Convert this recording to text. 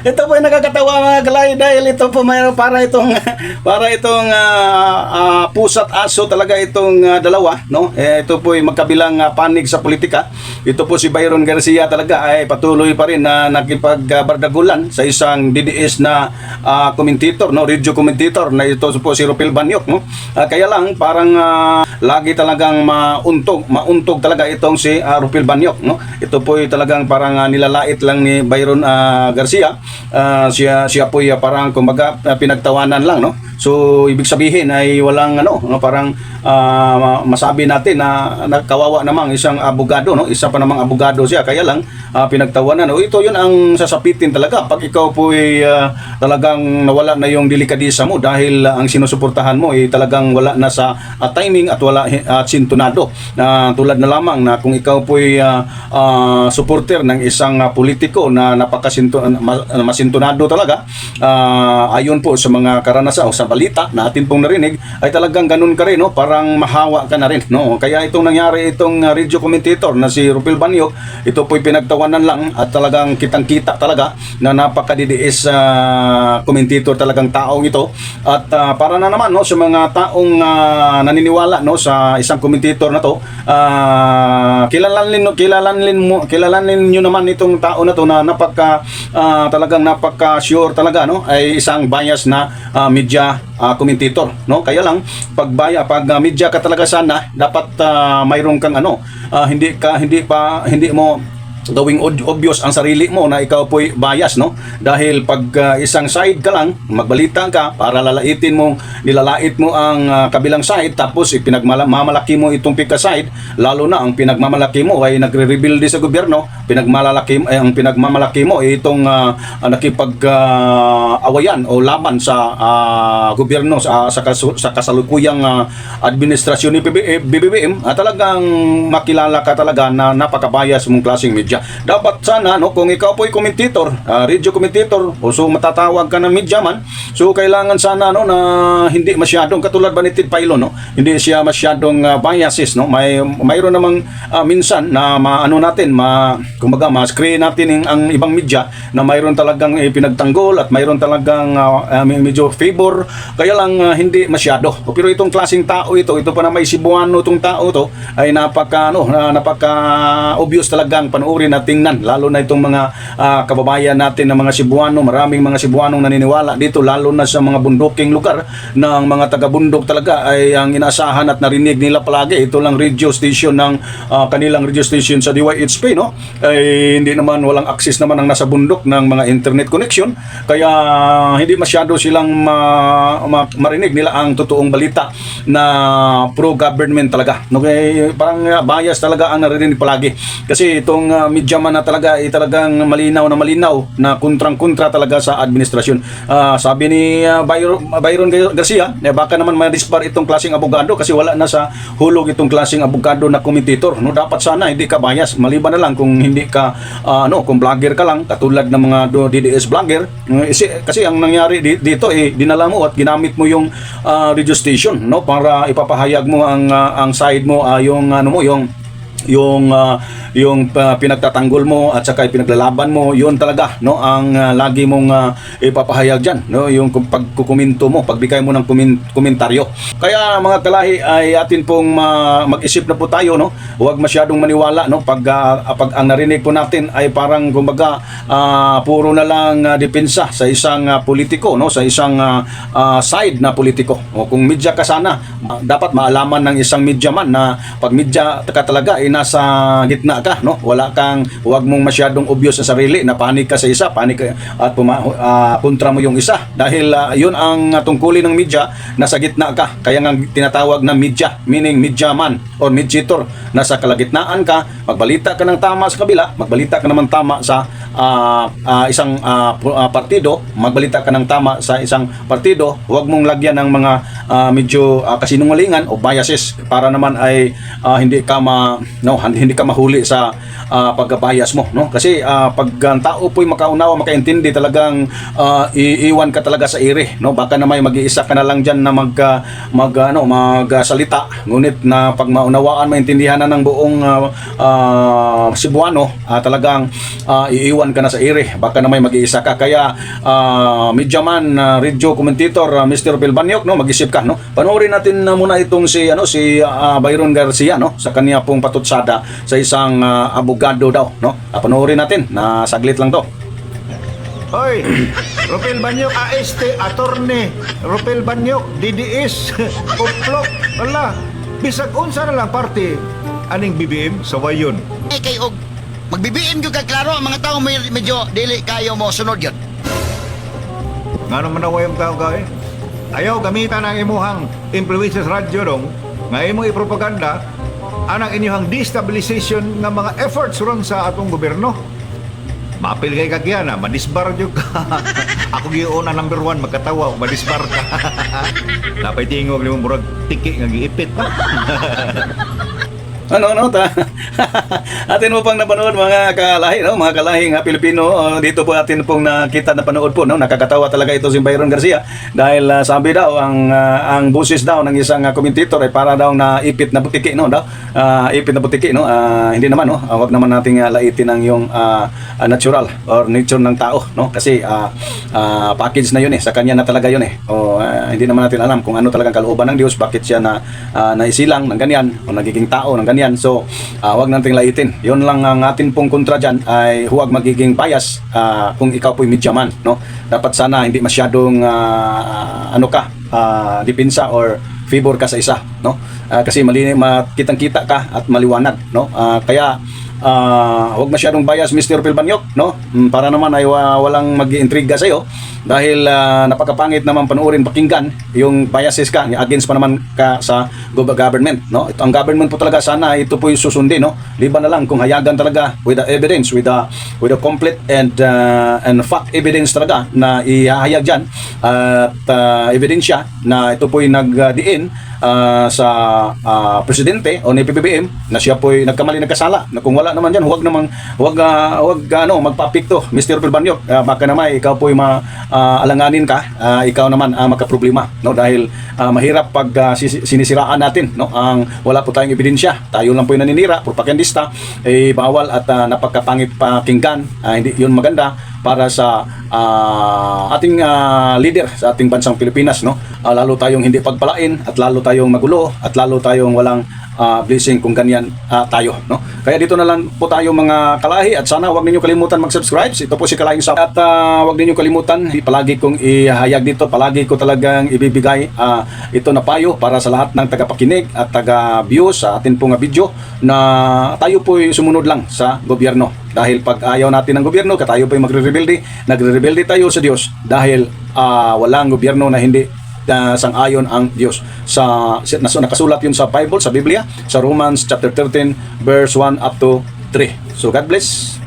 Ito po ay nakakatawa mga kalay dahil ito po mayroon para itong pusat aso talaga itong dalawa, no? Ito po ay magkabilang panig sa politika. Ito po si Byron Garcia talaga ay patuloy pa rin na nakipagbardagulan sa isang DDS na commentator, no? Radio commentator na ito po si Rupil Banyok, no? Kaya lang parang lagi talagang mauntog talaga itong si Rupil Banyok, no? Ito po ay talagang parang nilalait lang ni Byron Garcia. Siya po parang kumbaga pinagtawanan lang, no? So ibig sabihin ay walang parang masabi natin na kawawa namang isang abogado, no? Isa pa namang abogado siya, kaya lang pinagtawanan. Ito yun ang sasapitin talaga pag ikaw po ay talagang nawala na yung delikadisa mo dahil ang sinusuportahan mo ay talagang wala na sa timing at wala sintonado. Tulad na lamang na kung ikaw po ay supporter ng isang politiko na masintonado talaga, ayon po sa mga karanasan o sa balita na atin pong narinig, ay talagang ganun ka rin, no? Parang mahawa ka na rin, no? Kaya itong nangyari itong radio commentator na si Rupil Banyok, ito po'y pinagtawanan lang at talagang kitang-kita talaga na napakadidiis commentator talagang taong ito. At para na naman, no, sa mga taong naniniwala, no, sa isang commentator na to, kilalanin nyo naman itong tao na to na talagang napaka-sure talaga, no, ay isang bias na media commentator, no? Kaya lang pag media ka talaga sana dapat mayroon kang hindi mo gawing obvious ang sarili mo na ikaw po'y bias, no? Dahil pag isang side ka lang, magbalita ka para nilalait mo ang kabilang side, tapos pinagmamalaki mo itong pika side, lalo na ang pinagmamalaki mo ay nagre-rebuild sa gobyerno, ang pinagmamalaki mo ay itong nakipag-awayan o laban sa gobyerno sa kasalukuyang administrasyon ni BBM, talagang makilala ka talaga na napaka-bias mong klaseng media. Dapat sana, no, kung ikaw po ay commentator, radio commentator, o so matatawag ka ng media man, so kailangan sana, no, na hindi masyadong katulad ba ni Ted Pailo, no, hindi siya masyadong biases, no. Mayroon namang minsan na kumbaga ma-screen natin ang ibang media na mayroon talagang pinagtanggol at mayroon talagang medyo favor, kaya lang hindi masyado. Pero itong klaseng tao ito pa na may Cebuano itong tao to ay napaka obvious talagang panuorin na tingnan, lalo na itong mga kababayan natin na mga Cebuano. Maraming mga Cebuanong naniniwala dito, lalo na sa mga bunduking lugar ng mga taga-bundok talaga ay ang inaasahan at narinig nila palagi ito lang radio station ng kanilang radio station sa DYHP, no? Ay hindi naman, walang access naman ang nasa bundok ng mga internet connection, kaya hindi masyado silang marinig nila ang totoong balita na pro-government talaga, no? Kaya parang bias talaga ang narinig palagi, kasi itong media man na talaga ay talagang malinaw na kontrang-kontra talaga sa administrasyon. Sabi ni Byron Garcia, baka naman ma-dispar itong klaseng abogado kasi wala na sa hulog itong klaseng abogado na commentator, no? Dapat sana hindi ka bias, maliban na lang kung hindi ka kung vlogger ka lang katulad ng mga DDS vlogger, kasi ang nangyari dito dinala mo at ginamit mo yung radio station, no, para ipapahayag mo ang side mo, yung pinagtatanggol mo at saka pinaglalaban mo, yun talaga, no, ang lagi mong ipapahayag dyan, no, yung pagkukomento mo, pagbigay mo ng komentaryo. Kaya mga kalahi ay atin pong mag-isip na po tayo, no, huwag masyadong maniwala, no, pag ang narinig po natin ay parang kumbaga puro na lang depensa sa isang politiko, no, sa isang side na politiko. O kung media ka sana, dapat maalaman ng isang media man na pag media ka talaga ay nasa gitna ka, no? Huwag mong masyadong obvious sa sarili na panig ka sa isa, panig ka at kontra mo yung isa, dahil yun ang tungkulin ng media, nasa gitna ka. Kaya nga tinatawag na media, meaning media man or mediator, nasa kalagitnaan ka, magbalita ka ng tama sa kabila, magbalita ka naman tama sa isang partido, magbalita ka ng tama sa isang partido, huwag mong lagyan ng mga medyo kasinungalingan o biases para naman ay hindi ka mahuli sa pagkabayas mo, no? Kasi pag ang tao po'y makaunawa, makaintindi, talagang iiwan ka talaga sa ire, no? Baka na may mag-iisa ka na lang diyan na magsalita, ngunit na pag maunawaan, maintindihan na ng buong Cebuano, talagang iiwan iwan ka na sa ere, baka na may mag-iisa ka. Kaya media man, radio commentator, Mr. Phil Banyok, no, mag-isip ka, no. Panoorin natin muna itong si Byron Garcia, no, sa kanya pong patutsada sa isang abogado daw, no. Panoorin natin na saglit lang to. Hoy, Ropel Banyok, AST, attorney, Ropel Banyok, DDS, uplok, wala. Bisag unsa na lang party, aning BBM sa wayon. Kay og magbibiin gyud kay klaro ang mga tao medyo dili kayo mo sunod yun. Nga naman na wayong tao ka Ayaw gamitan ang imuhang influences radyo dong, nga imong ipropaganda, anang inyong destabilization nga mga efforts ron sa atong gobyerno. Mapil kay kagyan madisbar jud ka. Ako giuna number 1 magkatawa madisbar ka. Napay tingog limong murag tiki nga giipit pa. Ano atin mo pang napanood mga kalahi, no, mga kalahing Pilipino, dito po atin pong nakita na panood po, no. Nakakatawa talaga ito si Byron Garcia dahil sabi daw ang boses daw ng isang commentator ay para daw na ipit na butiki, no, daw ipit na butiki, no. Hindi naman, no, wag naman nating laitin ang yung natural or nature ng tao, no, kasi package na yun sa kanya na talaga yun hindi naman natin alam kung ano talagang kalooban ng Diyos, bakit siya naisilang ng ganyan o nagiging tao ng ganyan. So, huwag nating laitin. Yun lang ang atin pong kontra dyan ay huwag magiging bias kung ikaw po'y media man, no? Dapat sana hindi masyadong depensa or favor ka sa isa, no? Kasi kitang-kita ka at maliwanag, no? Kaya huwag masyadong bias, Mr. Phil Banyok, no? Para naman ay walang mag-iintriga sa iyo dahil napakapangit naman panoorin, pakinggan yung biases ka, against pa naman ka sa government, no? Ito ang government po talaga, sana ito po yung susundin, no? Liban na lang kung hayagan talaga with the evidence, with the complete and fact evidence talaga na ihahayag diyan at ebidensya na ito po yung nagdiin sa presidente o ni PBBM na siya po'y nagkamali, nagkasala, na kung wala naman dyan, huwag magpapikto, Mr. Phil Banyok. Baka naman ikaw po'y alanganin ka, ikaw naman magkaproblema, no, dahil mahirap pag sinisiraan natin, no, ang wala po tayong ebidensya, tayo lang po'y naninira, propagandista, bawal at napakapangit pakinggan, hindi yun maganda para sa ating leader sa ating bansang Pilipinas, no. Lalo tayong hindi pagpalain at lalo tayong magulo at lalo tayong walang blessing kung ganyan tayo, no. Kaya dito na lang po tayo mga kalahi at sana wag niyo kalimutan mag-subscribe. Ito po si Kalahing Sap at wag niyo kalimutan, palagi kong ihayag dito, palagi ko talagang ibibigay ito na payo para sa lahat ng tagapakinig at taga-view sa atin pong video na tayo po'y sumunod lang sa gobyerno. Dahil pag ayaw natin ng gobyerno, tayo po'y nagre-rebelde tayo sa Diyos dahil walang gobyerno na hindi sang-ayon ang Diyos. Nakasulat yun sa Bible, sa Biblia, sa Romans chapter 13 verse 1 up to 3. So God bless.